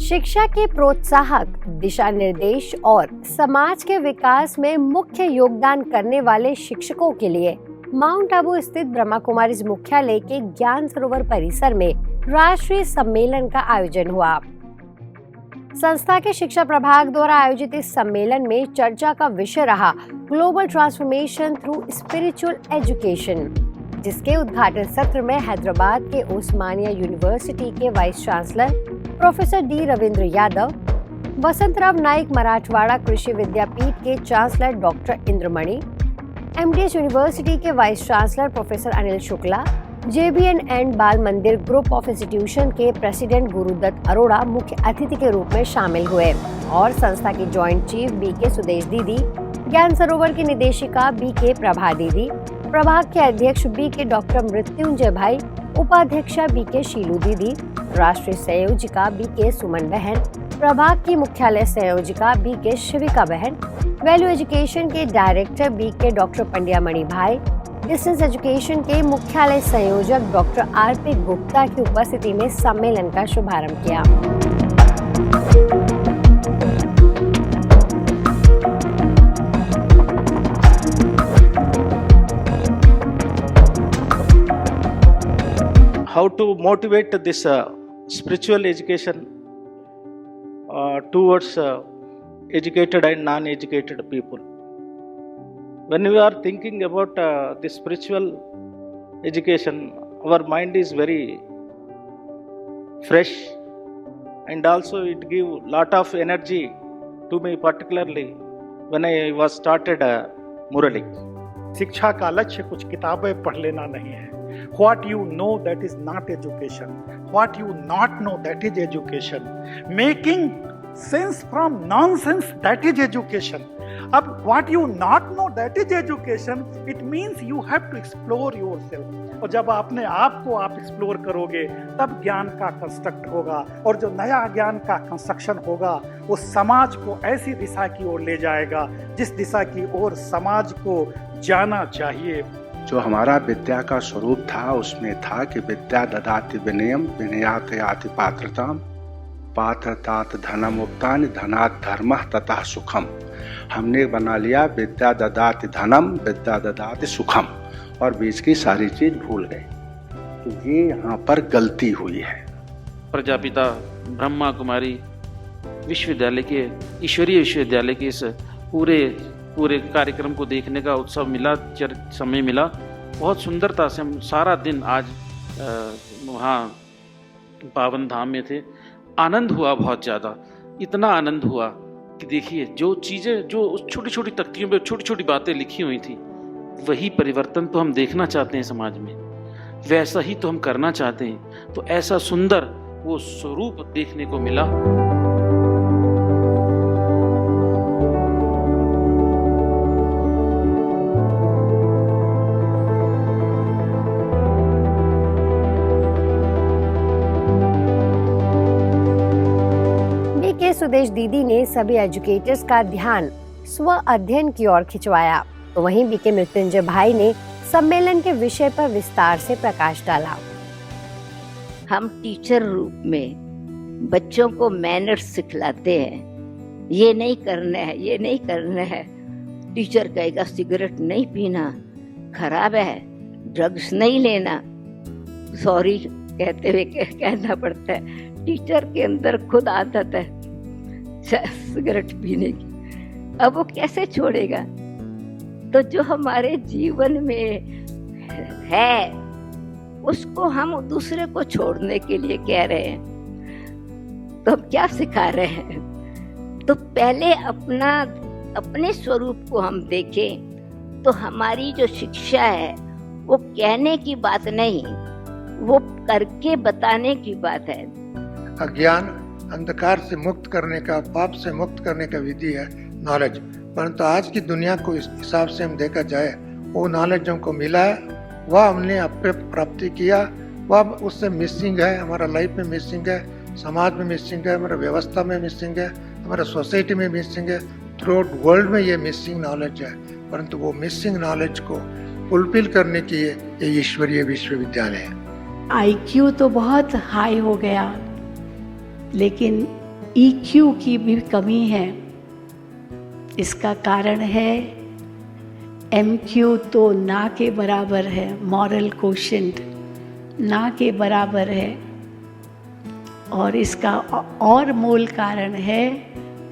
शिक्षा के प्रोत्साहक, दिशा निर्देश और समाज के विकास में मुख्य योगदान करने वाले शिक्षकों के लिए माउंट आबू स्थित ब्रह्मा कुमारीज मुख्यालय के ज्ञान सरोवर परिसर में राष्ट्रीय सम्मेलन का आयोजन हुआ। संस्था के शिक्षा प्रभाग द्वारा आयोजित इस सम्मेलन में चर्चा का विषय रहा global transformation through spiritual education, जिसके उद्घाटन सत्र में हैदराबाद के उस्मानिया यूनिवर्सिटी के vice chancellor professor D Ravindra Yadav, Vasantrao Naik Marathwada Krishi Vidyapeeth के chancellor doctor Indramani, MDS university के vice chancellor professor Anil Shukla, JBN and Bal Mandir group of institution के प्रेसिडेंट गुरुदत्त अरोड़ा मुख्य अतिथि के रूप में शामिल हुए और संस्था की जॉइंट चीफ बीके सुदेश दीदी, ज्ञान सरोवर की निदेशिका बीके प्रभा दीदी, प्रभाग के अध्यक्ष बीके डॉक्टर मृत्युंजय भाई, उपाध्यक्षा बीके शीलू दीदी, राष्ट्रीय संयोजिका बीके सुमन बहन, प्रभाग की मुख्यालय संयोजिका बीके शिविका बहन, वैल्यू एजुकेशन के डायरेक्टर बीके डॉक्टर पंड्या मणि भाई, डिस्टेंस एजुकेशन के मुख्यालय संयोजक डॉक्टर आरपी गुप्ता की उपस्थिति में सम्मेलन का शुभारंभ किया। How to motivate this spiritual education towards educated and non-educated people. When we are thinking about the spiritual education, our mind is very fresh and also it give lot of energy to me, particularly when I was started Murali. शिक्षा का लक्ष्य कुछ किताबें पढ़ लेना नहीं है। What you know, that is not education. What you not know, that is education. Making sense from nonsense, that is education. अब what you not know, that is education. It means you have to explore yourself. और जब अपने आप को आप explore करोगे तब ज्ञान का कंस्ट्रक्ट होगा और जो नया ज्ञान का कंस्ट्रक्शन होगा वो समाज को ऐसी दिशा की ओर ले जाएगा जिस दिशा की ओर समाज को जाना चाहिए। जो हमारा विद्या का स्वरूप था उसमें था कि विद्या ददाति विनयम विनयात याति पात्रताम पात्रतात धनम उक्तानि धनात् धर्मः ततः सुखम। हमने बना लिया विद्या ददाति धनम विद्या ददाति सुखम और बीच की सारी चीज भूल गए। तो ये यहाँ पर गलती हुई है। प्रजापिता ब्रह्मा कुमारी विश्वविद्यालय के ईश्वरीय विश्वविद्यालय के इस पूरे कार्यक्रम को देखने का उत्सव मिला, समय मिला। बहुत सुंदरता से हम सारा दिन आज वहाँ पावन धाम में थे। आनंद हुआ बहुत ज़्यादा, इतना आनंद हुआ कि देखिए जो चीज़ें जो उस छोटी छोटी तख्तियों पे छोटी छोटी बातें लिखी हुई थी, वही परिवर्तन तो हम देखना चाहते हैं समाज में, वैसा ही तो हम करना चाहते हैं। तो ऐसा सुंदर वो स्वरूप देखने को मिला। सुदेश दीदी ने सभी एजुकेटर्स का ध्यान स्व अध्ययन की ओर खिंचवाया, तो वहीं बीके मृत्युंजय भाई ने सम्मेलन के विषय पर विस्तार से प्रकाश डाला। हम टीचर रूप में बच्चों को मैनर्स सिखलाते हैं, ये नहीं करना है, ये नहीं करना है। टीचर कहेगा सिगरेट नहीं पीना, खराब है, ड्रग्स नहीं लेना, सॉरी कहते हुए कहना पड़ता है। टीचर के अंदर खुद आदत है सिगरेट पीने की, अब वो कैसे छोड़ेगा? तो जो हमारे जीवन में है उसको हम दूसरे को छोड़ने के लिए कह रहे हैं, तो हम क्या सिखा रहे हैं? तो पहले अपने स्वरूप को हम देखें तो हमारी जो शिक्षा है वो कहने की बात नहीं, वो करके बताने की बात है। अज्ञान अंधकार से मुक्त करने का, पाप से मुक्त करने का विधि है नॉलेज। परंतु आज की दुनिया को इस हिसाब से हम देखा जाए, वो नॉलेज हमको मिला है, वह हमने अपने प्राप्ति किया, वह उससे मिसिंग है, हमारा लाइफ में मिसिंग है, समाज में मिसिंग है, हमारा व्यवस्था में मिसिंग है, हमारा सोसाइटी में मिसिंग है, थ्रू आउट वर्ल्ड में ये मिसिंग नॉलेज है। परंतु वो मिसिंग नॉलेज को फुलफिल करने की ये ईश्वरीय विश्वविद्यालय है। IQ तो बहुत हाई हो गया, लेकिन EQ की भी कमी है। इसका कारण है MQ तो ना के बराबर है, मॉरल कोशेंट ना के बराबर है, और इसका और मूल कारण है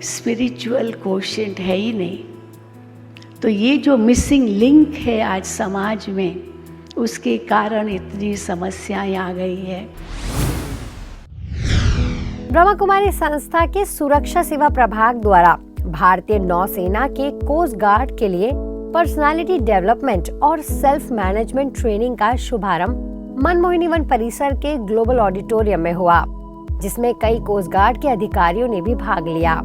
स्पिरिचुअल कोशेंट है ही नहीं। तो ये जो मिसिंग लिंक है आज समाज में, उसके कारण इतनी समस्याएं आ गई है। ब्रह्मा कुमारी संस्था के सुरक्षा सेवा प्रभाग द्वारा भारतीय नौसेना के कोस्ट गार्ड के लिए पर्सनालिटी डेवलपमेंट और सेल्फ मैनेजमेंट ट्रेनिंग का शुभारंभ मनमोहिनी वन परिसर के ग्लोबल ऑडिटोरियम में हुआ, जिसमें कई कोस्ट गार्ड के अधिकारियों ने भी भाग लिया।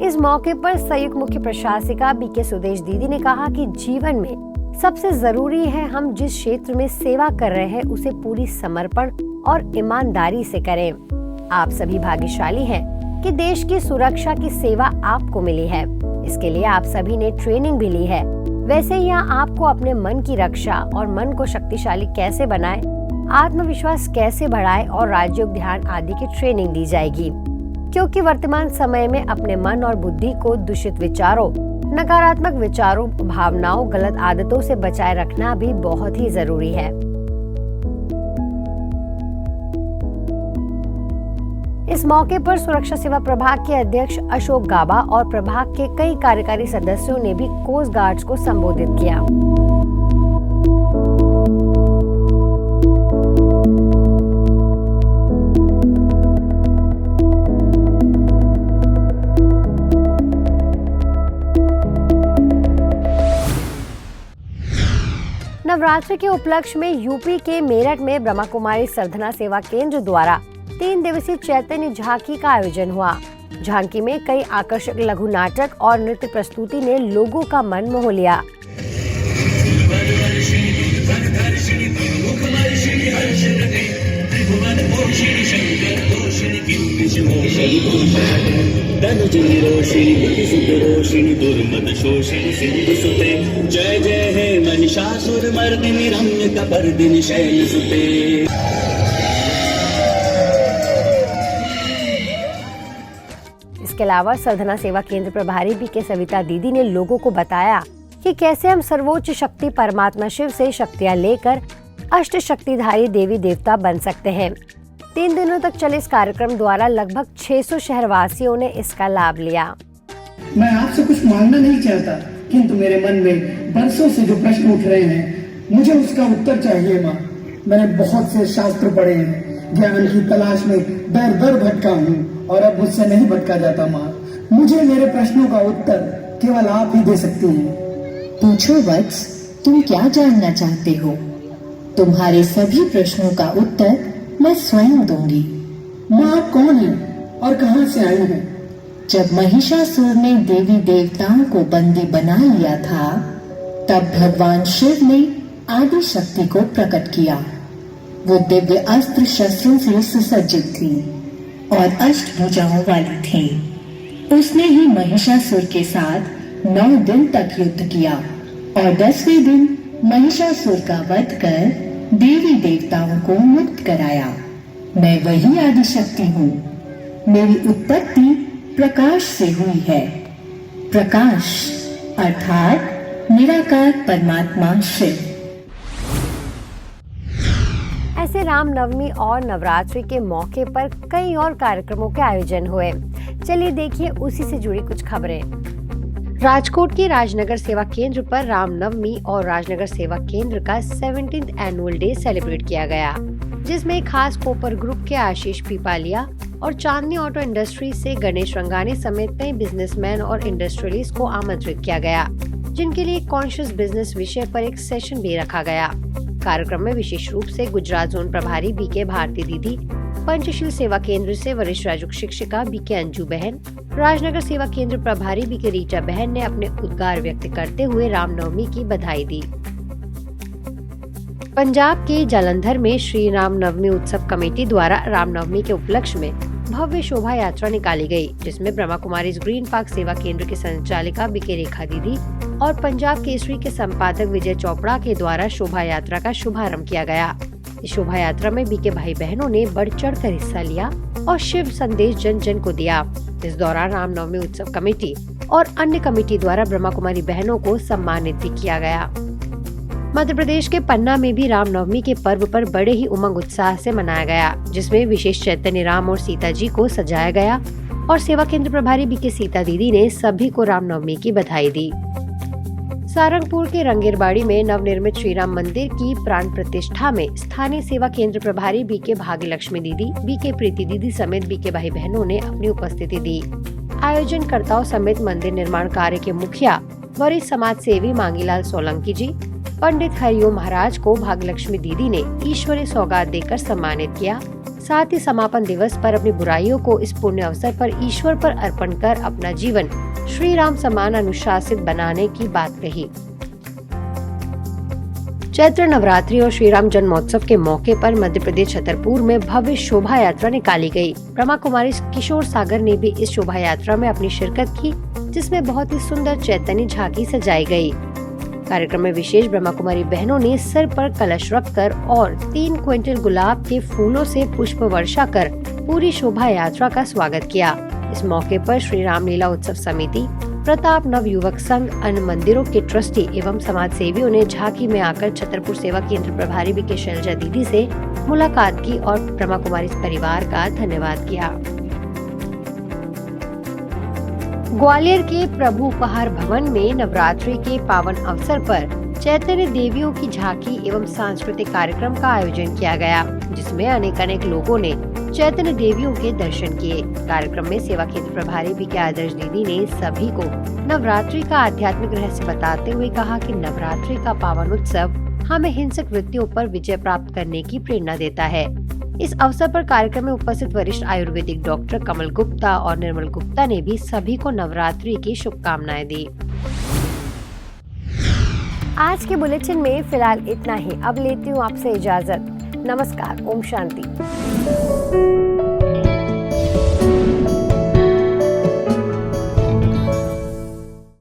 इस मौके पर संयुक्त मुख्य प्रशासिका बीके सुदेश दीदी ने कहा कि जीवन में सबसे जरूरी है हम जिस क्षेत्र में सेवा कर रहे हैं उसे पूरी समर्पण और ईमानदारी से करें। आप सभी भाग्यशाली हैं कि देश की सुरक्षा की सेवा आपको मिली है। इसके लिए आप सभी ने ट्रेनिंग भी ली है। वैसे ही यहाँ आपको अपने मन की रक्षा और मन को शक्तिशाली कैसे बनाए, आत्मविश्वास कैसे बढ़ाए और राजयोग ध्यान आदि की ट्रेनिंग दी जाएगी, क्योंकि वर्तमान समय में अपने मन और बुद्धि को दूषित विचारों, नकारात्मक विचारों, भावनाओं, गलत आदतों से बचाए रखना भी बहुत ही जरूरी है। इस मौके पर सुरक्षा सेवा प्रभाग के अध्यक्ष अशोक गाबा और प्रभाग के कई कार्यकारी सदस्यों ने भी कोस्ट गार्ड्स को संबोधित किया। नवरात्रि के उपलक्ष्य में यूपी के मेरठ में ब्रह्मा कुमारी साधना सेवा केंद्र द्वारा 3 दिवसीय चैतन्य झांकी का आयोजन हुआ। झांकी में कई आकर्षक लघु नाटक और नृत्य प्रस्तुति ने लोगों का मन मोह लिया। जय जय हे महिषासुर मर्दिनी रम्य कपर्दिनी शैलसुते। इसके अलावा साधना सेवा केंद्र प्रभारी बीके सविता दीदी ने लोगों को बताया कि कैसे हम सर्वोच्च शक्ति परमात्मा शिव से शक्तियाँ लेकर अष्ट शक्तिधारी देवी देवता बन सकते हैं। 3 दिनों तक चले इस कार्यक्रम द्वारा लगभग 600 शहरवासियों ने इसका लाभ लिया। मैं आपसे कुछ मांगना नहीं चाहता, किंतु मेरे मन में बरसों से जो प्रश्न उठ रहे हैं, मुझे उसका उत्तर चाहिए माँ। मैंने बहुत से शास्त्र पढ़े हैं, ज्ञान की तलाश में दर दर भटका हूँ और अब मुझसे नहीं भटका जाता माँ। मुझे मेरे प्रश्नों का उत्तर केवल आप ही दे सकती हैं। पूछो वत्स, तुम क्या जानना चाहते हो? तुम्हारे सभी प्रश्नों का उत्तर मैं स्वयं दूंगी। माँ आप कौन हैं और कहाँ से आई हैं? जब महिषासुर ने देवी देवताओं को बंदी बना लिया था, तब भगवान शिव ने आदि शक्ति को प्रकट किया। वो दिव्य अस्त्र शस्त्रों से सुसज्जित थी और 8 भुजाओं वाली थी। उसने ही महिषासुर के साथ 9 दिन तक युद्ध किया और 10वें दिन महिषासुर का वध कर देवी देवताओं को मुक्त कराया। मैं वही आदि शक्ति हूँ। मेरी उत्पत्ति प्रकाश से हुई है। प्रकाश अर्थात निराकार परमात्मा शिव। ऐसे रामनवमी और नवरात्रि के मौके पर कई और कार्यक्रमों के आयोजन हुए। चलिए देखिए उसी से जुड़ी कुछ खबरें। राजकोट के राजनगर सेवा केंद्र पर रामनवमी और राजनगर सेवा केंद्र का 17th एनुअल डे सेलिब्रेट किया गया, जिसमें खास कोपर ग्रुप के आशीष पीपालिया और चांदनी ऑटो इंडस्ट्री से गणेश रंगानी समेत कई बिजनेसमैन और इंडस्ट्रियलिस्ट को आमंत्रित किया गया, जिनके लिए कॉन्शियस बिजनेस विषय पर एक सेशन भी रखा गया। कार्यक्रम में विशेष रूप से गुजरात जोन प्रभारी बीके भारती दीदी, पंचशील सेवा केंद्र से वरिष्ठ राजयोग शिक्षिका बीके अंजू बहन, राजनगर सेवा केंद्र प्रभारी बीके रीटा बहन ने अपने उद्गार व्यक्त करते हुए रामनवमी की बधाई दी। पंजाब के जालंधर में श्री रामनवमी उत्सव कमेटी द्वारा रामनवमी के उपलक्ष्य में भव्य शोभा यात्रा निकाली गई, जिसमें ब्रह्मा कुमारी ग्रीन पार्क सेवा केंद्र की संचालिका बीके रेखा दीदी और पंजाब केसरी के संपादक विजय चोपड़ा के द्वारा शोभा यात्रा का शुभारंभ किया गया। इस शोभा यात्रा में बीके भाई बहनों ने बढ़ चढ़ कर हिस्सा लिया और शिव संदेश जन जन को दिया। इस दौरान रामनवमी उत्सव कमेटी और अन्य कमेटी द्वारा ब्रह्मा कुमारी बहनों को सम्मानित भी किया गया। मध्य प्रदेश के पन्ना में भी रामनवमी के पर्व पर बड़े ही उमंग उत्साह से मनाया गया, जिसमें विशेष चैतन्य राम और सीता जी को सजाया गया और सेवा केंद्र प्रभारी बीके सीता दीदी ने सभी को रामनवमी की बधाई दी। सारंगपुर के रंगेरबाड़ी में नवनिर्मित श्री राम मंदिर की प्राण प्रतिष्ठा में स्थानीय सेवा केंद्र प्रभारी बीके भाग्यलक्ष्मी दीदी, बीके प्रीति दीदी समेत बीके भाई बहनों ने अपनी उपस्थिति दी। आयोजनकर्ताओं समेत मंदिर निर्माण कार्य के मुखिया वरिष्ठ समाज सेवी मांगीलाल सोलंकी जी, पंडित हरिओम महाराज को भाग्यलक्ष्मी दीदी ने ईश्वरीय सौगात देकर सम्मानित किया। साथ ही समापन दिवस पर अपनी बुराइयों को इस पुण्य अवसर पर ईश्वर पर अर्पण कर अपना जीवन श्री राम समान अनुशासित बनाने की बात कही। चैत्र नवरात्रि और श्री राम जन्मोत्सव के मौके पर मध्य प्रदेश छतरपुर में भव्य शोभा यात्रा निकाली गई। ब्रह्मा कुमारी किशोर सागर ने भी इस शोभा यात्रा में अपनी शिरकत की, जिसमें बहुत ही सुंदर चैतन्य झांकी सजाई गई। कार्यक्रम में विशेष ब्रह्मा कुमारी बहनों ने सिर पर कलश रखकर और 3 क्विंटल गुलाब के फूलों से पुष्प वर्षा कर पूरी शोभा यात्रा का स्वागत किया। इस मौके पर श्री रामलीला उत्सव समिति, प्रताप नव युवक संघ, अन्य मंदिरों के ट्रस्टी एवं समाज सेवियों ने झांकी में आकर छतरपुर सेवा केंद्र प्रभारी बीके शैलजा दीदी से मुलाकात की और ब्रह्मा कुमारी परिवार का धन्यवाद किया। ग्वालियर के प्रभु उपहार भवन में नवरात्रि के पावन अवसर पर चैतन्य देवियों की झांकी एवं सांस्कृतिक कार्यक्रम का आयोजन किया गया, जिसमें अनेक लोगों ने चैतन्य देवियों के दर्शन किए। कार्यक्रम में सेवा केंद्र प्रभारी बीके आदर्श दीदी ने सभी को नवरात्रि का आध्यात्मिक रहस्य बताते हुए कहा कि नवरात्रि का पावन उत्सव हमें हिंसक वृत्तियों पर विजय प्राप्त करने की प्रेरणा देता है। इस अवसर पर कार्यक्रम में उपस्थित वरिष्ठ आयुर्वेदिक डॉक्टर कमल गुप्ता और निर्मल गुप्ता ने भी सभी को नवरात्रि की शुभकामनाएं दी। आज के बुलेटिन में फिलहाल इतना ही। अब लेती हूँ आपसे इजाजत। नमस्कार। ओम शांति।